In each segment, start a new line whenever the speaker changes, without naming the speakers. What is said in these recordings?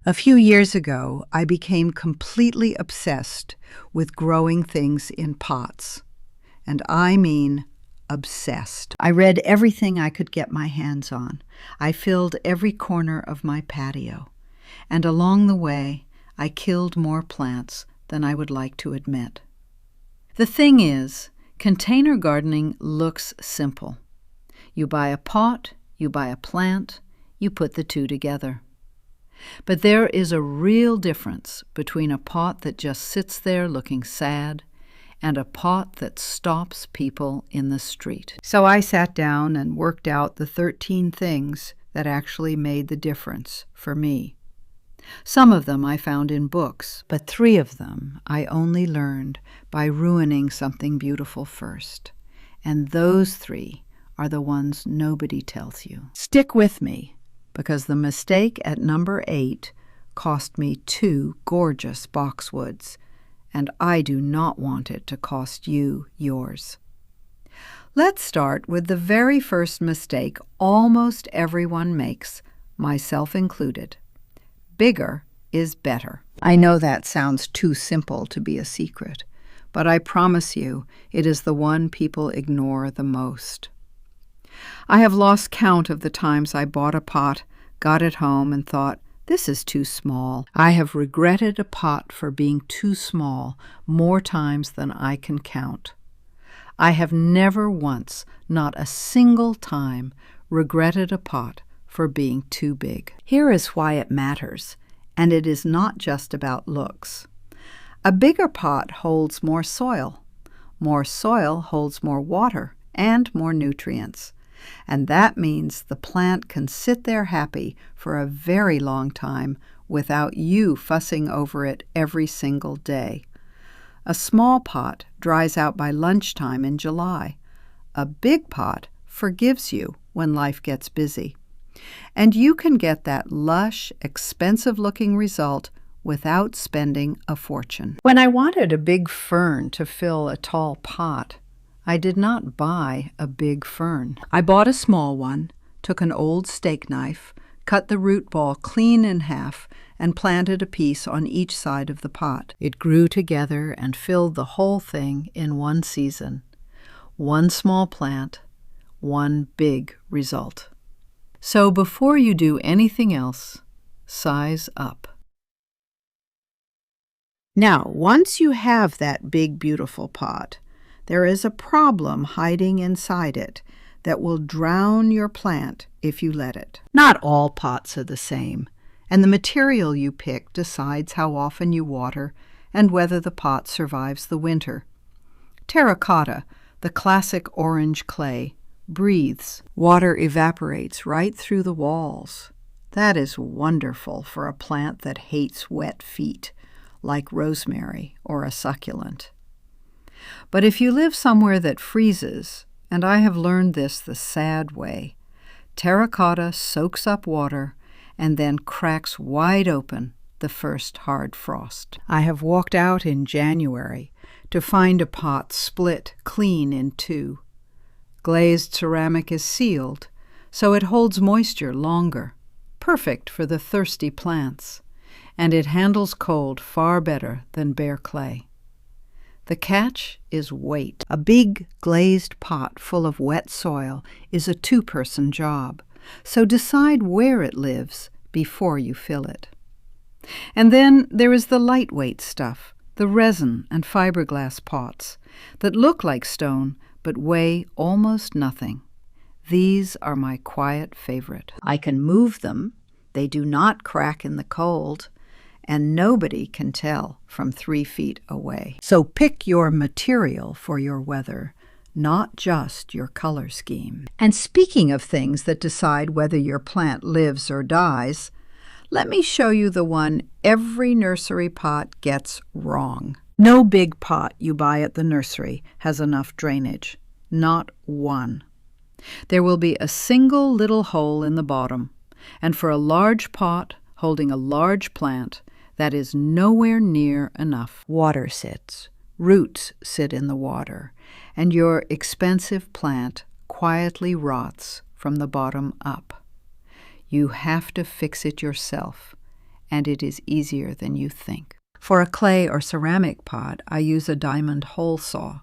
A few years ago, I became completely obsessed with growing things in pots. And I mean obsessed. I read everything I could get my hands on. I filled every corner of my patio. And along the way, I killed more plants than I would like to admit. The thing is, container gardening looks simple. You buy a pot, you buy a plant, you put the two together. But there is a real difference between a pot that just sits there looking sad and a pot that stops people in the street. So I sat down and worked out the 13 things that actually made the difference for me. Some of them I found in books, but 3 of them I only learned by ruining something beautiful first. And those 3 are the ones nobody tells you. Stick with me, because the mistake at number 8 cost me 2 gorgeous boxwoods, and I do not want it to cost you yours. Let's start with the very first mistake almost everyone makes, myself included. Bigger is better. I know that sounds too simple to be a secret, but I promise you it is the one people ignore the most. I have lost count of the times I bought a pot, got it home, and thought, this is too small. I have regretted a pot for being too small more times than I can count. I have never once, not a single time, regretted a pot for being too big. Here is why it matters, and it is not just about looks. A bigger pot holds more soil. More soil holds more water and more nutrients. And that means the plant can sit there happy for a very long time without you fussing over it every single day. A small pot dries out by lunchtime in July. A big pot forgives you when life gets busy. And you can get that lush, expensive-looking result without spending a fortune. When I wanted a big fern to fill a tall pot, I did not buy a big fern. I bought a small one, took an old steak knife, cut the root ball clean in half, and planted a piece on each side of the pot. It grew together and filled the whole thing in one season. One small plant, one big result. So before you do anything else, size up. Now, once you have that big, beautiful pot, there is a problem hiding inside it that will drown your plant if you let it. Not all pots are the same, and the material you pick decides how often you water and whether the pot survives the winter. Terracotta, the classic orange clay, breathes. Water evaporates right through the walls. That is wonderful for a plant that hates wet feet, like rosemary or a succulent. But if you live somewhere that freezes, and I have learned this the sad way, terracotta soaks up water and then cracks wide open the first hard frost. I have walked out in January to find a pot split clean in 2. Glazed ceramic is sealed, so it holds moisture longer, perfect for the thirsty plants, and it handles cold far better than bare clay. The catch is weight. A big glazed pot full of wet soil is a 2-person job, so decide where it lives before you fill it. And then there is the lightweight stuff, the resin and fiberglass pots, that look like stone but weigh almost nothing. These are my quiet favorite. I can move them, they do not crack in the cold, and nobody can tell from 3 feet away. So pick your material for your weather, not just your color scheme. And speaking of things that decide whether your plant lives or dies, let me show you the one every nursery pot gets wrong. No big pot you buy at the nursery has enough drainage. Not one. There will be a single little hole in the bottom, and for a large pot holding a large plant, that is nowhere near enough. Water sits, roots sit in the water, and your expensive plant quietly rots from the bottom up. You have to fix it yourself, and it is easier than you think. For a clay or ceramic pot, I use a diamond hole saw.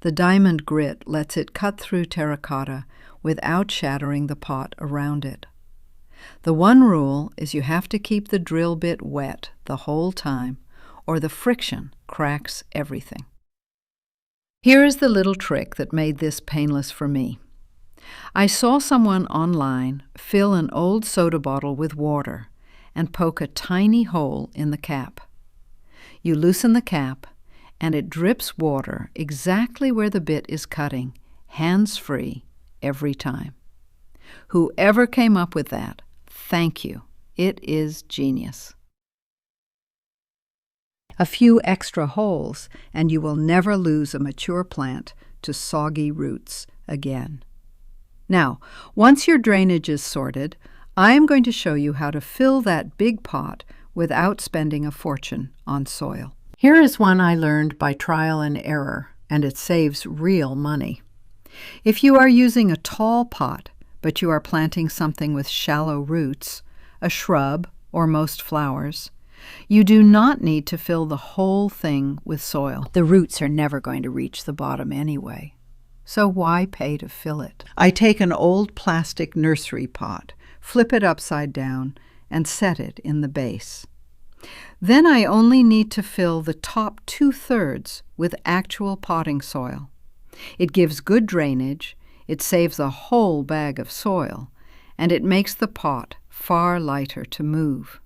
The diamond grit lets it cut through terracotta without shattering the pot around it. The one rule is you have to keep the drill bit wet the whole time, or the friction cracks everything. Here is the little trick that made this painless for me. I saw someone online fill an old soda bottle with water and poke a tiny hole in the cap. You loosen the cap, and it drips water exactly where the bit is cutting, hands-free, every time. Whoever came up with that, thank you. It is genius. A few extra holes, and you will never lose a mature plant to soggy roots again. Now, once your drainage is sorted, I am going to show you how to fill that big pot without spending a fortune on soil. Here is one I learned by trial and error, and it saves real money. If you are using a tall pot, but you are planting something with shallow roots, a shrub or most flowers, you do not need to fill the whole thing with soil. The roots are never going to reach the bottom anyway, so why pay to fill it? I take an old plastic nursery pot, flip it upside down, and set it in the base. Then I only need to fill the top 2/3 with actual potting soil. It gives good drainage, it saves a whole bag of soil, and it makes the pot far lighter to move.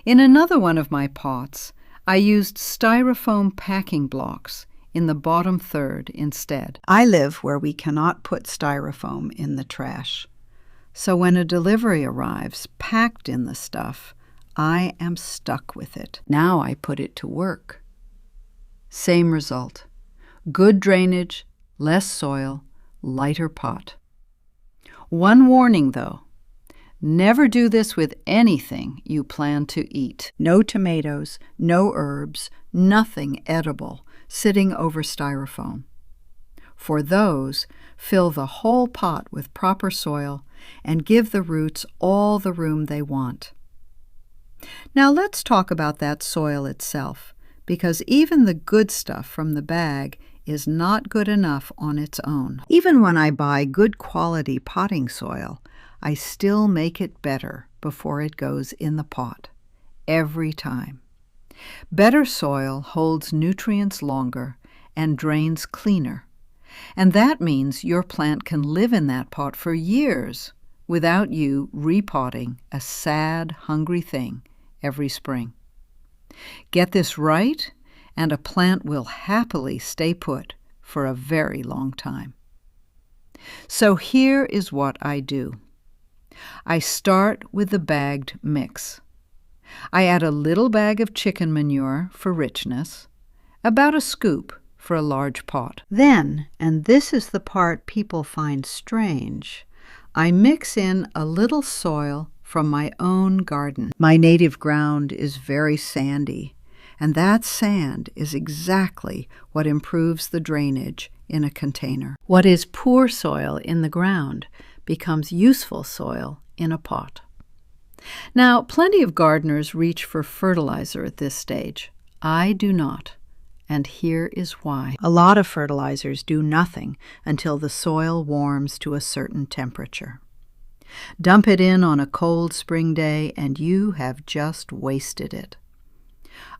In another one of my pots, I used styrofoam packing blocks in the bottom third instead. I live where we cannot put styrofoam in the trash. So when a delivery arrives packed in the stuff, I am stuck with it. Now I put it to work. Same result. Good drainage, less soil, lighter pot. One warning though. Never do this with anything you plan to eat. No tomatoes, no herbs, nothing edible sitting over styrofoam. For those, fill the whole pot with proper soil and give the roots all the room they want. Now let's talk about that soil itself, because even the good stuff from the bag is not good enough on its own. Even when I buy good quality potting soil, I still make it better before it goes in the pot, every time. Better soil holds nutrients longer and drains cleaner, and that means your plant can live in that pot for years without you repotting a sad, hungry thing every spring. Get this right, and a plant will happily stay put for a very long time. So here is what I do. I start with the bagged mix. I add a little bag of chicken manure for richness, about a scoop for a large pot. Then, and this is the part people find strange, I mix in a little soil from my own garden. My native ground is very sandy, and that sand is exactly what improves the drainage in a container. What is poor soil in the ground becomes useful soil in a pot. Now, plenty of gardeners reach for fertilizer at this stage. I do not, and here is why. A lot of fertilizers do nothing until the soil warms to a certain temperature. Dump it in on a cold spring day, and you have just wasted it.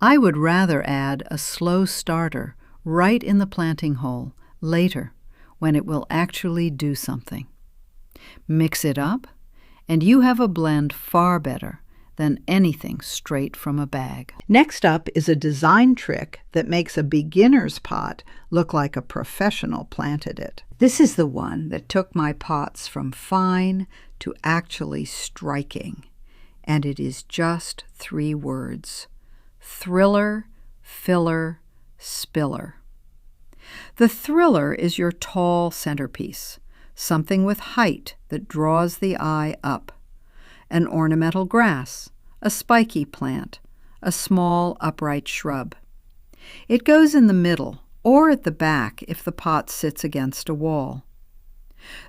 I would rather add a slow starter right in the planting hole later, when it will actually do something. Mix it up, and you have a blend far better than anything straight from a bag. Next up is a design trick that makes a beginner's pot look like a professional planted it. This is the one that took my pots from fine to actually striking, and it is just 3 words: thriller, filler, spiller. The thriller is your tall centerpiece, something with height that draws the eye up. An ornamental grass, a spiky plant, a small upright shrub. It goes in the middle or at the back if the pot sits against a wall.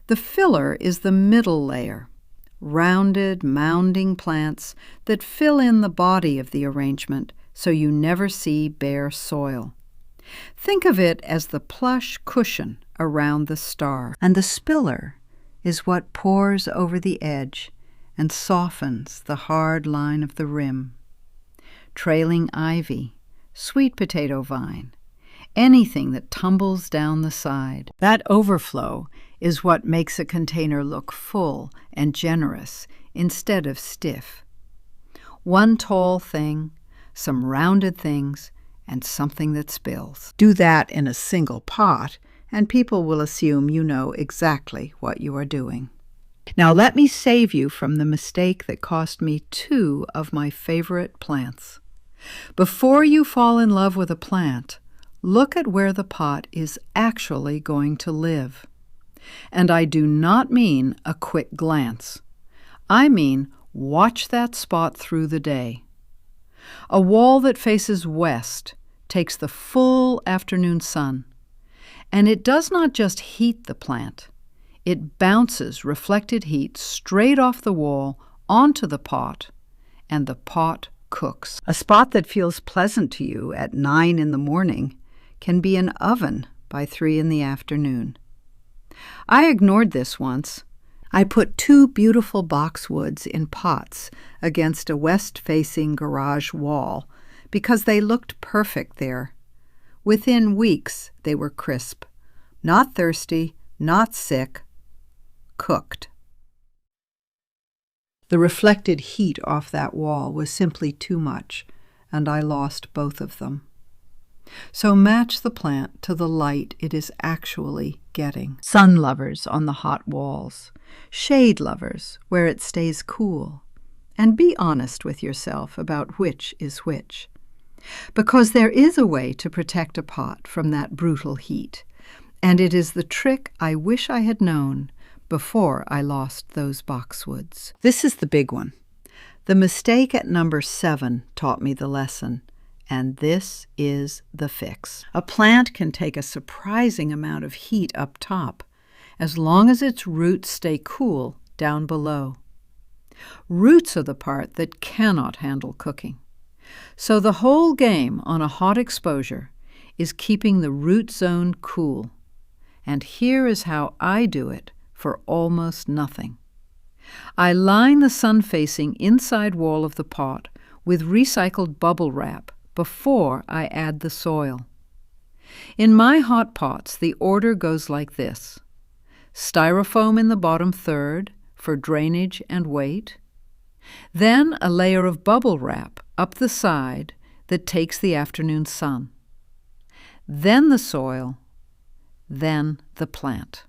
The filler is the middle layer, rounded, mounding plants that fill in the body of the arrangement so you never see bare soil. Think of it as the plush cushion around the star, and the spiller is what pours over the edge and softens the hard line of the rim. Trailing ivy, sweet potato vine, anything that tumbles down the side. That overflow is what makes a container look full and generous instead of stiff. One tall thing, some rounded things, and something that spills. Do that in a single pot, and people will assume you know exactly what you are doing. Now let me save you from the mistake that cost me 2 of my favorite plants. Before you fall in love with a plant, look at where the pot is actually going to live. And I do not mean a quick glance. I mean watch that spot through the day. A wall that faces west takes the full afternoon sun, and it does not just heat the plant. It bounces reflected heat straight off the wall onto the pot, and the pot cooks. A spot that feels pleasant to you at 9 in the morning can be an oven by 3 in the afternoon. I ignored this once. I put 2 beautiful boxwoods in pots against a west-facing garage wall because they looked perfect there. Within weeks, they were crisp, not thirsty, not sick, cooked. The reflected heat off that wall was simply too much, and I lost both of them. So match the plant to the light it is actually getting. Sun lovers on the hot walls, shade lovers where it stays cool, and be honest with yourself about which is which. Because there is a way to protect a pot from that brutal heat, and it is the trick I wish I had known before I lost those boxwoods. This is the big one. The mistake at number 7 taught me the lesson. And this is the fix. A plant can take a surprising amount of heat up top, as long as its roots stay cool down below. Roots are the part that cannot handle cooking. So the whole game on a hot exposure is keeping the root zone cool. And here is how I do it for almost nothing. I line the sun-facing inside wall of the pot with recycled bubble wrap before I add the soil. In my hot pots, the order goes like this: Styrofoam in the bottom third for drainage and weight, then a layer of bubble wrap up the side that takes the afternoon sun, then the soil, then the plant.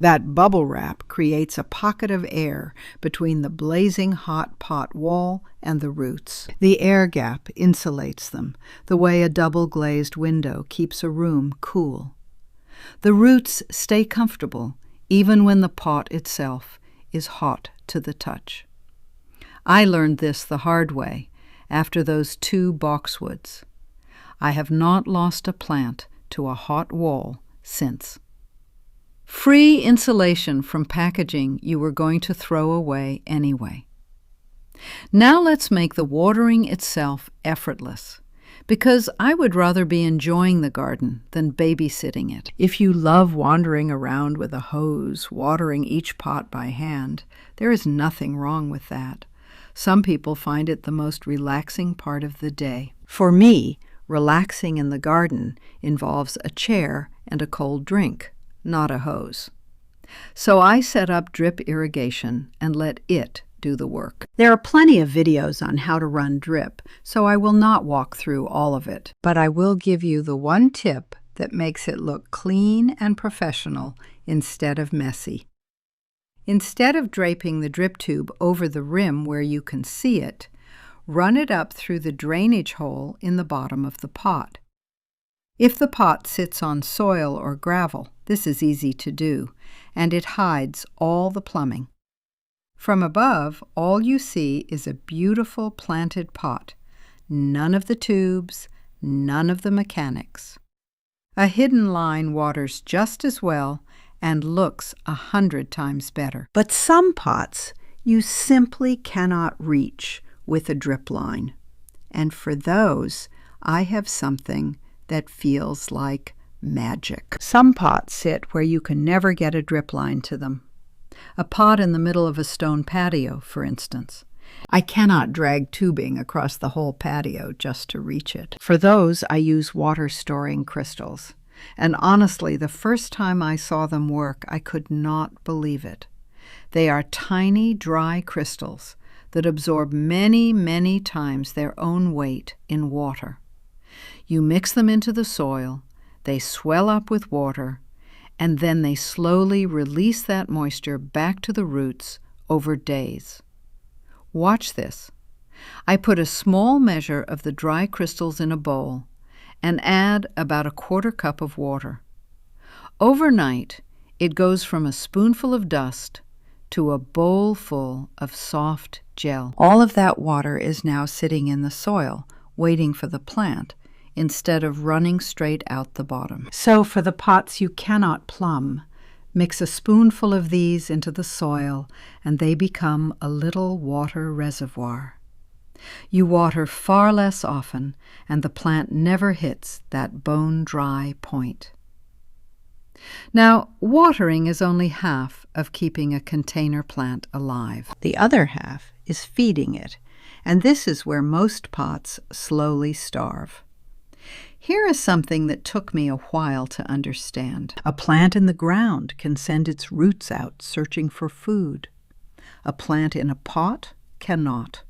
That bubble wrap creates a pocket of air between the blazing hot pot wall and the roots. The air gap insulates them, the way a double-glazed window keeps a room cool. The roots stay comfortable even when the pot itself is hot to the touch. I learned this the hard way after those 2 boxwoods. I have not lost a plant to a hot wall since. Free insulation from packaging you were going to throw away anyway. Now let's make the watering itself effortless, because I would rather be enjoying the garden than babysitting it. If you love wandering around with a hose, watering each pot by hand, there is nothing wrong with that. Some people find it the most relaxing part of the day. For me, relaxing in the garden involves a chair and a cold drink, not a hose. So I set up drip irrigation and let it do the work. There are plenty of videos on how to run drip, so I will not walk through all of it. But I will give you the one tip that makes it look clean and professional instead of messy. Instead of draping the drip tube over the rim where you can see it, run it up through the drainage hole in the bottom of the pot. If the pot sits on soil or gravel, this is easy to do, and it hides all the plumbing. From above, all you see is a beautiful planted pot, none of the tubes, none of the mechanics. A hidden line waters just as well and looks 100 times better. But some pots you simply cannot reach with a drip line. And for those, I have something that feels like magic. Some pots sit where you can never get a drip line to them. A pot in the middle of a stone patio, for instance. I cannot drag tubing across the whole patio just to reach it. For those, I use water-storing crystals. And honestly, the first time I saw them work, I could not believe it. They are tiny, dry crystals that absorb many, many times their own weight in water. You mix them into the soil, they swell up with water, and then they slowly release that moisture back to the roots over days. Watch this. I put a small measure of the dry crystals in a bowl and add about a quarter cup of water. Overnight, it goes from a spoonful of dust to a bowl full of soft gel. All of that water is now sitting in the soil, waiting for the plant, instead of running straight out the bottom. So for the pots you cannot plumb, mix a spoonful of these into the soil, and they become a little water reservoir. You water far less often, and the plant never hits that bone-dry point. Now, watering is only half of keeping a container plant alive. The other half is feeding it, and this is where most pots slowly starve. Here is something that took me a while to understand. A plant in the ground can send its roots out searching for food. A plant in a pot cannot.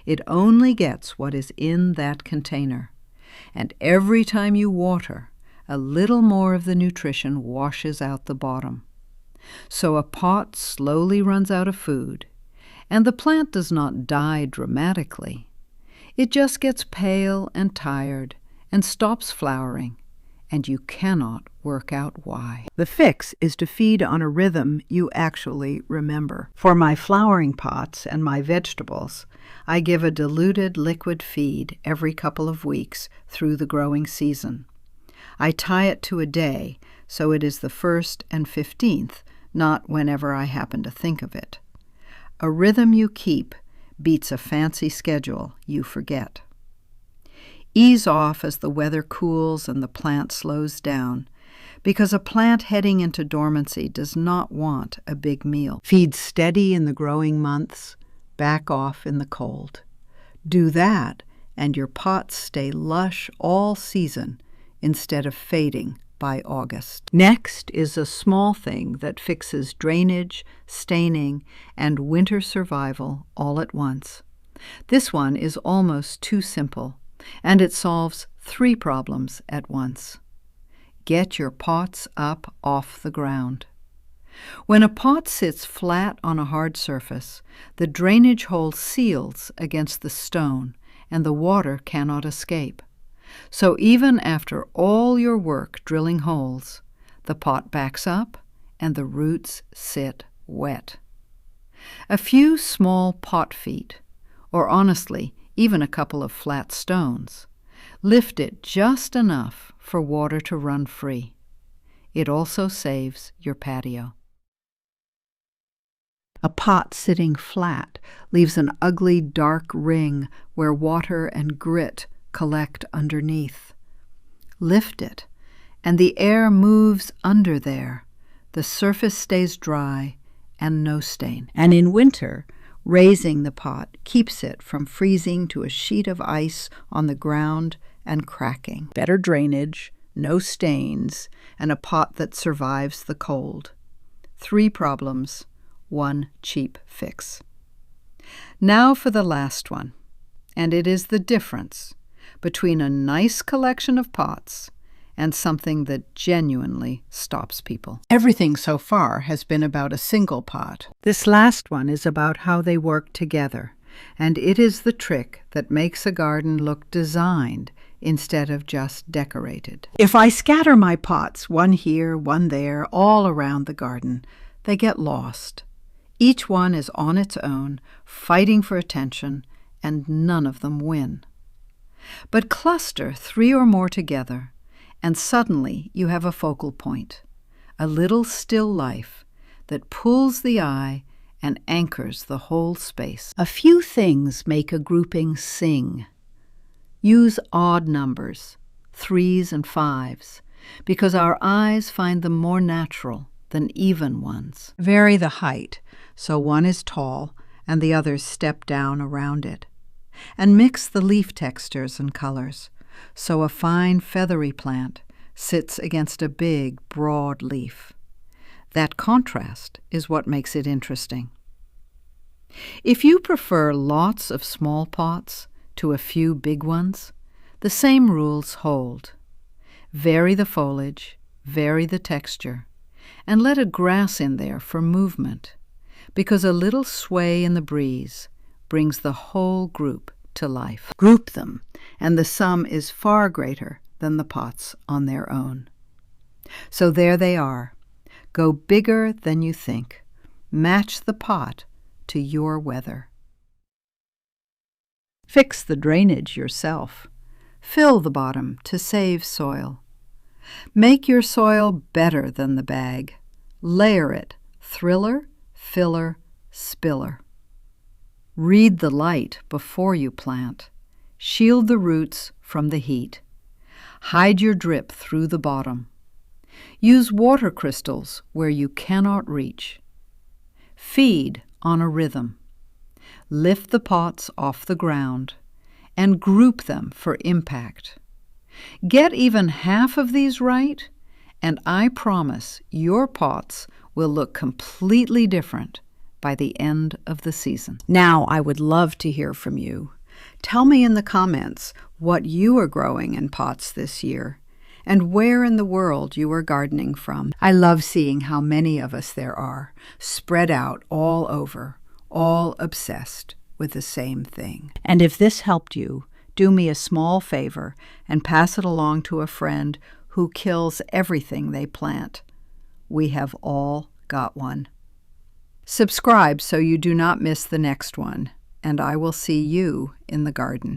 It only gets what is in that container. And every time you water, a little more of the nutrition washes out the bottom. So a pot slowly runs out of food, and the plant does not die dramatically. It just gets pale and tired and stops flowering, and you cannot work out why. The fix is to feed on a rhythm you actually remember. For my flowering pots and my vegetables, I give a diluted liquid feed every couple of weeks through the growing season. I tie it to a day, so it is the 1st and 15th, not whenever I happen to think of it. A rhythm you keep beats a fancy schedule you forget. Ease off as the weather cools and the plant slows down, because a plant heading into dormancy does not want a big meal. Feed steady in the growing months, back off in the cold. Do that, and your pots stay lush all season instead of fading by August. Next is a small thing that fixes drainage, staining, and winter survival all at once. This one is almost too simple, and it solves 3 problems at once. Get your pots up off the ground. When a pot sits flat on a hard surface, the drainage hole seals against the stone, and the water cannot escape. So even after all your work drilling holes, the pot backs up and the roots sit wet. A few small pot feet, or honestly, even a couple of flat stones, lift it just enough for water to run free. It also saves your patio. A pot sitting flat leaves an ugly dark ring where water and grit collect underneath. Lift it, and the air moves under there. The surface stays dry and no stain. And in winter, raising the pot keeps it from freezing to a sheet of ice on the ground and cracking. Better drainage, no stains, and a pot that survives the cold. 3 problems, 1 cheap fix. Now for the last one, and it is the difference between a nice collection of pots and something that genuinely stops people. Everything so far has been about a single pot. This last one is about how they work together, and it is the trick that makes a garden look designed instead of just decorated. If I scatter my pots, one here, one there, all around the garden, they get lost. Each one is on its own, fighting for attention, and none of them win. But cluster 3 or more together, and suddenly you have a focal point, a little still life that pulls the eye and anchors the whole space. A few things make a grouping sing. Use odd numbers, 3s and 5s, because our eyes find them more natural than even ones. Vary the height, so one is tall and the others step down around it. And mix the leaf textures and colors, so a fine feathery plant sits against a big, broad leaf. That contrast is what makes it interesting. If you prefer lots of small pots to a few big ones, the same rules hold. Vary the foliage, vary the texture, and let a grass in there for movement, because a little sway in the breeze brings the whole group to life. Group them, and the sum is far greater than the pots on their own. So there they are. Go bigger than you think. Match the pot to your weather. Fix the drainage yourself. Fill the bottom to save soil. Make your soil better than the bag. Layer it, thriller, filler, spiller. Read the light before you plant. Shield the roots from the heat. Hide your drip through the bottom. Use water crystals where you cannot reach. Feed on a rhythm. Lift the pots off the ground and group them for impact. Get even half of these right, and I promise your pots will look completely different by the end of the season. Now, I would love to hear from you. Tell me in the comments what you are growing in pots this year and where in the world you are gardening from. I love seeing how many of us there are, spread out all over, all obsessed with the same thing. And if this helped you, do me a small favor and pass it along to a friend who kills everything they plant. We have all got one. Subscribe so you do not miss the next one, and I will see you in the garden.